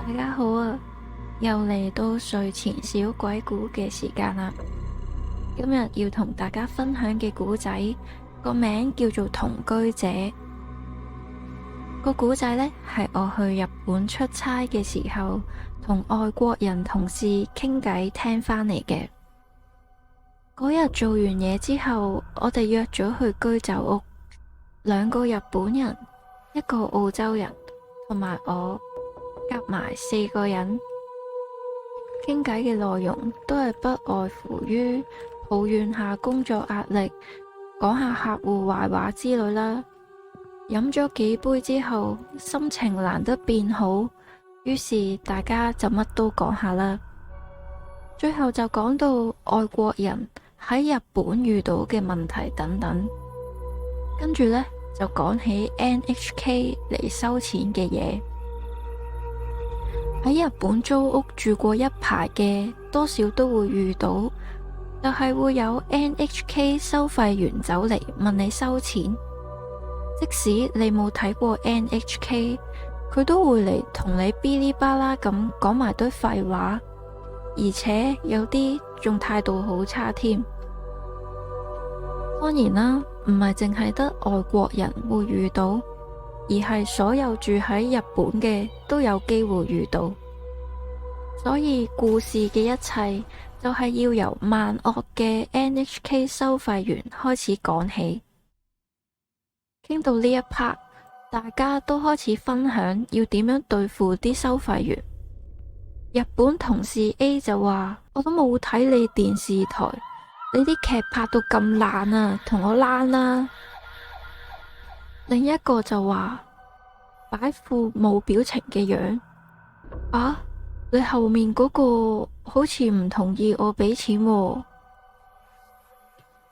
大家好啊，又嚟到睡前小鬼故嘅時間啦。今日要同大家分享嘅故仔個名叫做《同居者》。個故仔呢，係我去日本出差嘅時候，同外國人同事傾偈聽返嚟嘅。嗰日做完嘢之後，我哋約咗去居酒屋，兩個日本人，一個澳洲人，同埋我，夾埋4個人。傾偈嘅內容都係不外乎於抱怨下工作壓力，講下客戶壞話之類啦。飲咗幾杯之後，心情難得變好，於是大家就乜都講下啦。最後就講到外國人喺日本遇到嘅問題等等，跟住呢，就講起 NHK 嚟收錢嘅嘢。喺日本租屋住過一排嘅，多少都會遇到，就係會有 NHK 收費員走嚟問你收錢。即使你冇睇過 NHK， 佢都會嚟同你嗶哩吧啦咁講埋堆廢話，而且有啲仲態度好差添。當然啦，唔係淨係得外國人會遇到，而係所有住喺日本嘅都有機會遇到。所以故事嘅一切就係要由萬惡嘅 NHK 收費員開始講起。傾到呢一 part， 大家都開始分享要點樣對付啲收費員。日本同事 A 就話：我都冇睇你電視台，你啲劇拍到咁爛啊，同我躝啦。另一個就話：擺副冇表情嘅樣啊，你後面嗰個好似唔同意我俾錢喎。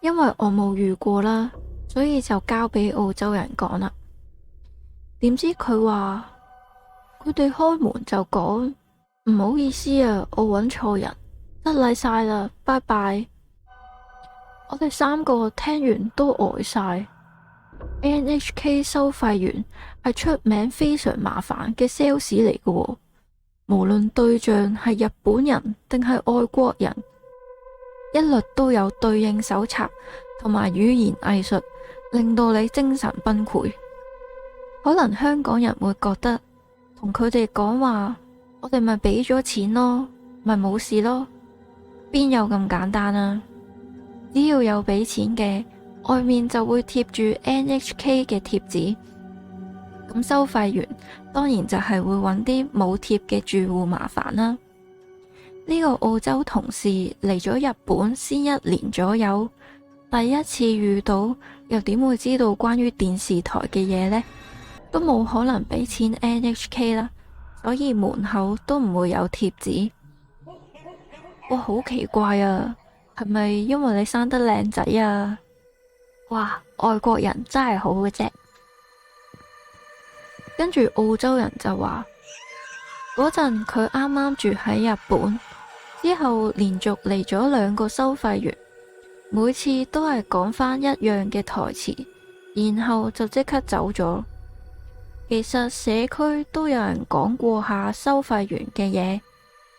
因為我冇遇過啦，所以就交俾澳洲人講啦。點知佢話佢哋開門就講：唔好意思啊，我揾錯人，失禮晒啦，拜拜。我哋3個聽完都呆晒。NHK 收費員係出名非常麻煩嘅 sales 嚟嘅喎，無論對象係日本人定係外國人，一律都有對應手冊同埋語言藝術，令到你精神崩潰。可能香港人會覺得同佢哋講話，我哋咪俾咗錢咯，咪冇事咯，邊有咁簡單啊？只要有俾錢嘅，外面就會貼住 NHK 嘅貼紙，咁收費員當然就係會揾啲冇貼嘅住戶麻煩啦。呢個澳洲同事嚟咗日本先1年左右，第一次遇到，又點會知道關於電視台嘅嘢呢？都冇可能俾錢 NHK 啦，所以門口都唔會有貼紙。哇，好奇怪啊，係咪因為你生得靚仔啊？哇，外國人真係好嘅啫。跟住澳洲人就話，嗰陣佢啱啱住喺日本，之後連續嚟咗2個收費員，每次都係講返一樣嘅台詞，然後就即刻走咗。其實社區都有人講過下收費員嘅嘢，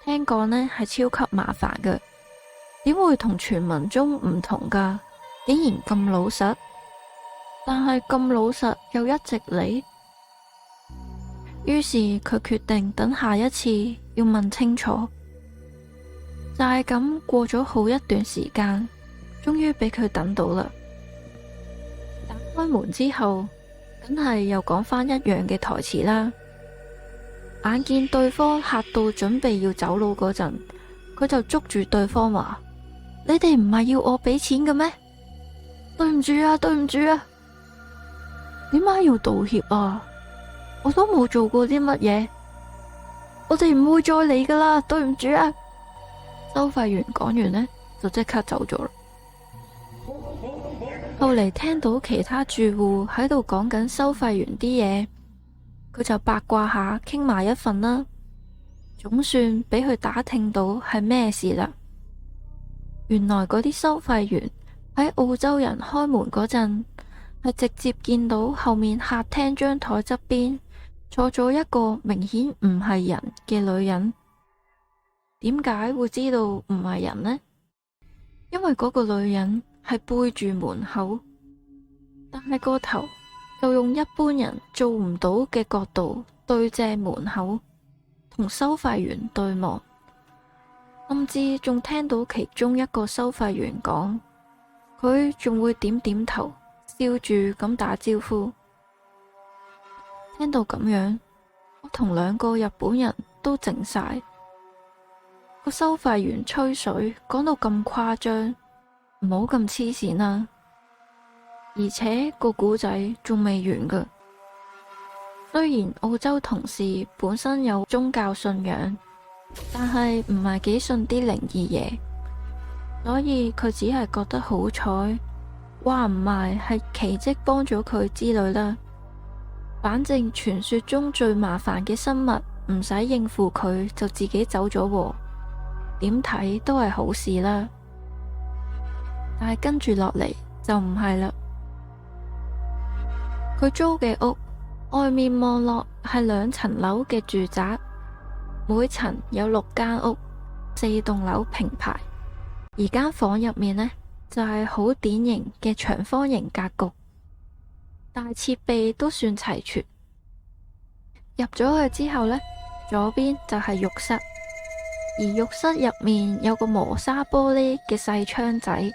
聽講呢係超級麻煩嘅，點會同傳聞中唔同㗎？竟然咁老實，但係咁老實又一直嚟。於是佢決定等下一次要問清楚。就係咁過咗好一段時間，終於俾佢等到啦。打開門之後，梗係又講返一樣嘅台詞啦。眼見對方嚇到準備要走佬嗰陣，佢就捉住對方話：你哋唔係要我俾錢嘅咩？對唔住啊，對唔住啊，點解要道歉啊？我都冇做過啲乜嘢，我哋唔會再嚟噶啦，對唔住啊。收費員講完呢，就即刻走咗啦。後嚟聽到其他住戶喺度講緊收費員啲嘢，佢就八卦下傾埋一份啦，總算俾佢打聽到係咩事啦。原來嗰啲收費員喺澳洲人開門嗰陣，係直接見到後面客廳張台側邊坐咗一個明顯唔係人嘅女人。點解會知道唔係人呢？因為嗰個女人係背住門口，但係個頭就用一般人做唔到嘅角度對正門口，同收費員對望，甚至仲聽到其中一個收費員講，佢仲會點點頭，笑住咁打招呼。聽到咁樣，我同兩個日本人都靜晒。個收費員吹水講到咁誇張，唔好咁黐線啦！而且個故仔仲未完㗎。雖然澳洲同事本身有宗教信仰，但係唔係幾信啲靈異嘢，所以佢只係覺得好彩，話唔埋係奇蹟幫咗佢之類啦。反正傳說中最麻煩嘅生物唔使應付佢就自己走咗喎，點睇都係好事啦。但係跟住落嚟就唔係啦。佢租嘅屋外面望落係2層樓嘅住宅，每層有6間屋，4棟樓平排。而間房入面呢，就係好典型嘅長方形格局，但係設備都算齊全。入咗去之後呢，左邊就係浴室，而浴室入面有個磨砂玻璃嘅細窗仔，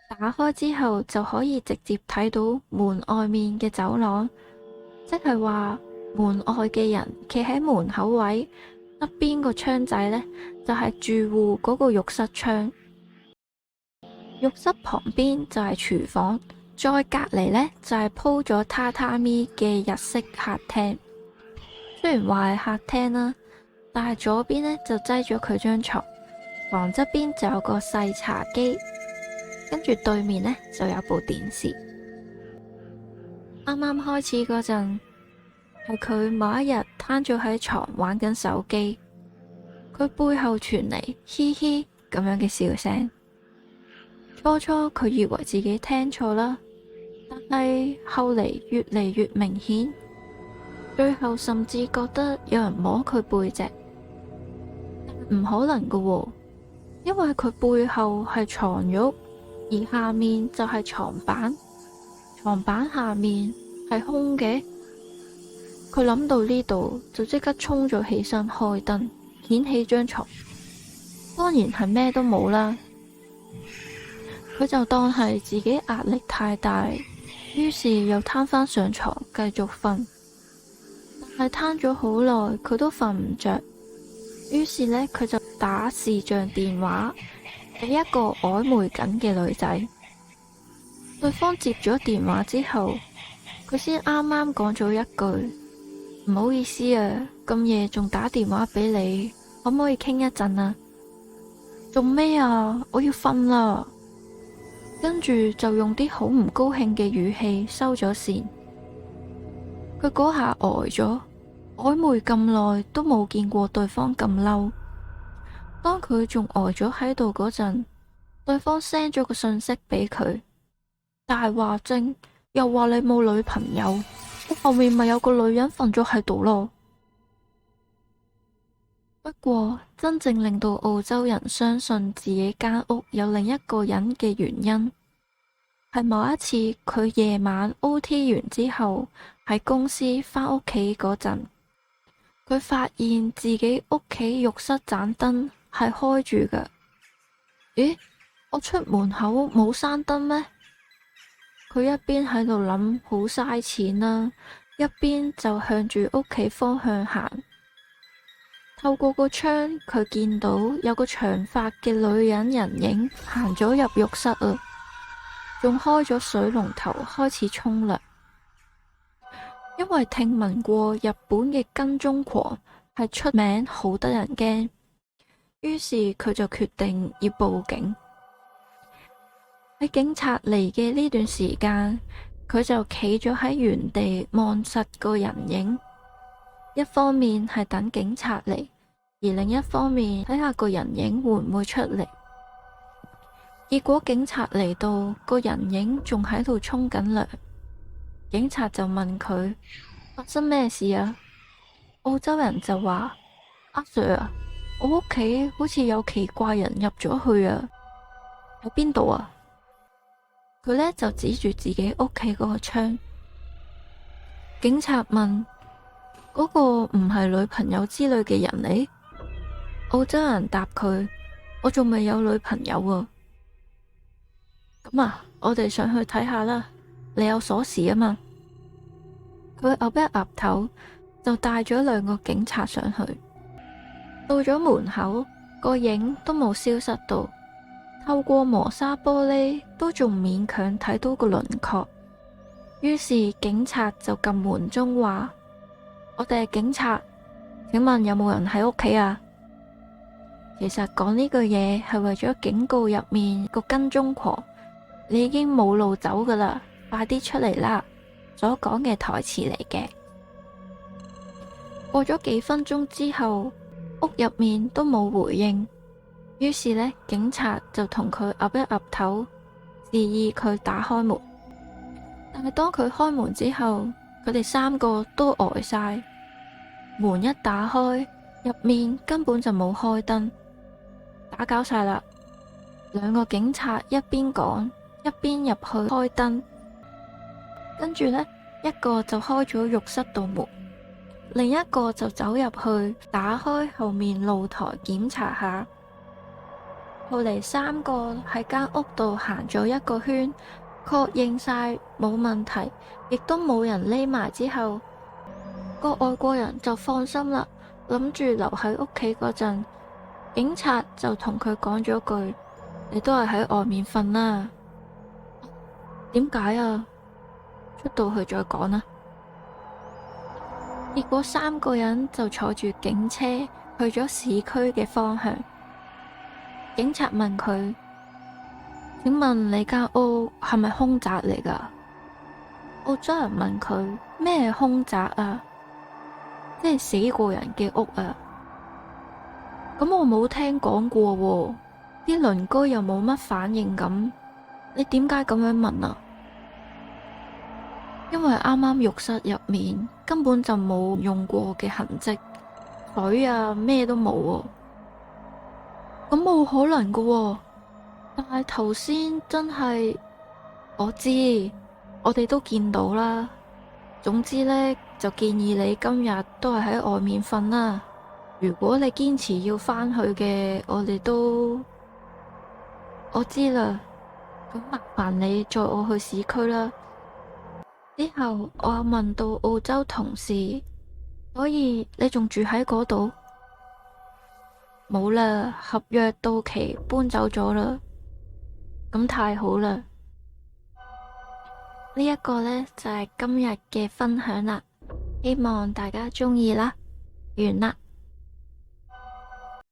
打開之後就可以直接睇到門外面嘅走廊，即係話門外嘅人企喺門口位側邊個窗仔呢，就係住戶嗰個浴室窗。浴室旁邊就係廚房，再隔籬呢，就係鋪咗榻榻米嘅日式客廳。雖然話係客廳啦，但係左邊呢就擠咗佢張床，床側邊就有個細茶几，跟住對面呢就有部電視。啱啱開始嗰陣，係佢某一日攤咗喺床玩緊手機，佢背後傳嚟嘻嘻咁樣嘅笑聲。初初佢以為自己聽錯啦，但係後嚟越嚟越明顯，最後甚至覺得有人摸佢背脊。唔可能㗎喎，因為佢背後係床褥，而下面就係床板，床板下面係空嘅。佢諗到呢度就即刻衝咗起身開燈，掀起張床，當然係咩都冇啦。佢就當係自己壓力太大，於是又攤返上床繼續瞓。但係攤咗好耐，佢都瞓唔着，於是呢，佢就打視像電話俾一個曖昧緊嘅女仔。對方接咗電話之後，佢先啱啱講咗一句：唔好意思啊，咁夜仲打電話俾你，可唔可以傾一陣啊？做咩啊？我要瞓啦。跟住就用啲好唔高興嘅語氣收咗線。佢嗰下呆咗，曖昧咁耐都冇見過對方咁嬲。當佢仲呆咗喺度嗰陣，對方 send 咗個信息俾佢，大話精，又話你冇女朋友，我後面咪有個女人瞓咗喺度咯。不過真正令到澳洲人相信自己間屋有另一個人嘅原因，係某一次佢夜晚 OT 完之後喺公司返屋企嗰陣，佢發現自己屋企浴室盞燈係開住㗎。咦？我出門口冇閂燈咩？佢一邊喺度諗好嘥錢啦，一邊就向住屋企方向行。透過個窗，佢見到有個長髮嘅女人人影行咗入浴室啊，仲開咗水龍頭開始沖涼。因為聽聞過日本嘅跟蹤狂係出名好得人驚，於是佢就決定要報警。喺警察嚟嘅呢段時間，佢就企咗喺原地望實個人影。一方面係等警察嚟，而另一方面睇下個人影會唔會出嚟。結果警察嚟到，個人影仲喺度沖緊涼。警察就問佢發生咩事啊？澳洲人就話：阿 Sir 啊，我屋企好似有奇怪人入咗去啊，喺邊度啊？佢呢就指住自己屋企嗰個窗。警察問：嗰個唔係女朋友之類嘅人嚟？澳洲人答佢：我仲未有女朋友啊。咁啊，我哋上去睇下啦。你有鎖匙啊嘛？佢岌一岌頭，就帶咗兩個警察上去。到咗門口，個影都冇消失到，透過磨砂玻璃都仲勉強睇到個輪廓。於是警察就撳門鐘話：我哋係警察，請問有冇人喺屋企啊？其實講呢句嘢係為咗警告入面個跟蹤狂，你已經冇路走噶啦，快啲出嚟啦！所講嘅台詞嚟嘅。過咗幾分鐘之後，屋入面都冇回應，於是呢，警察就同佢岌一岌頭，示意佢打開門。但係當佢開門之後，佢哋三個都呆晒。門一打開，入面根本就冇開燈，打攪晒啦。兩個警察一邊講，一邊入去開燈，跟住呢，一個就開咗浴室道門，另一個就走入去打開後面露台檢查下。後嚟三個喺間屋度行咗一個圈，確認晒冇問題，亦都冇人匿埋之後，個外國人就放心啦，諗住留喺屋企嗰陣，警察就同佢講咗句：你都係喺外面瞓啦。點解啊？出到去再講啦。結果三個人就坐住警車去咗市區嘅方向。警察問佢：請問你間屋係咪凶宅嚟㗎？澳洲人問佢：咩係凶宅啊？即係死過人嘅屋啊？咁我冇聽講過喎，啲鄰居又冇乜反應咁，你點解咁樣問啊？因為啱啱浴室入面根本就冇用過嘅痕跡，水啊咩都冇喎，咁冇可能㗎喎。但係頭先真係，我知，我哋都見到啦。總之呢，就建議你今日都係喺外面瞓啦。如果你堅持要返去嘅，我知啦。咁麻煩你載我去市區啦。之後我有問到澳洲同事，所以你仲住喺嗰度？冇啦，合約到期搬走咗啦。咁太好啦！呢一個呢，就係今日嘅分享啦，希望大家鍾意啦。完啦。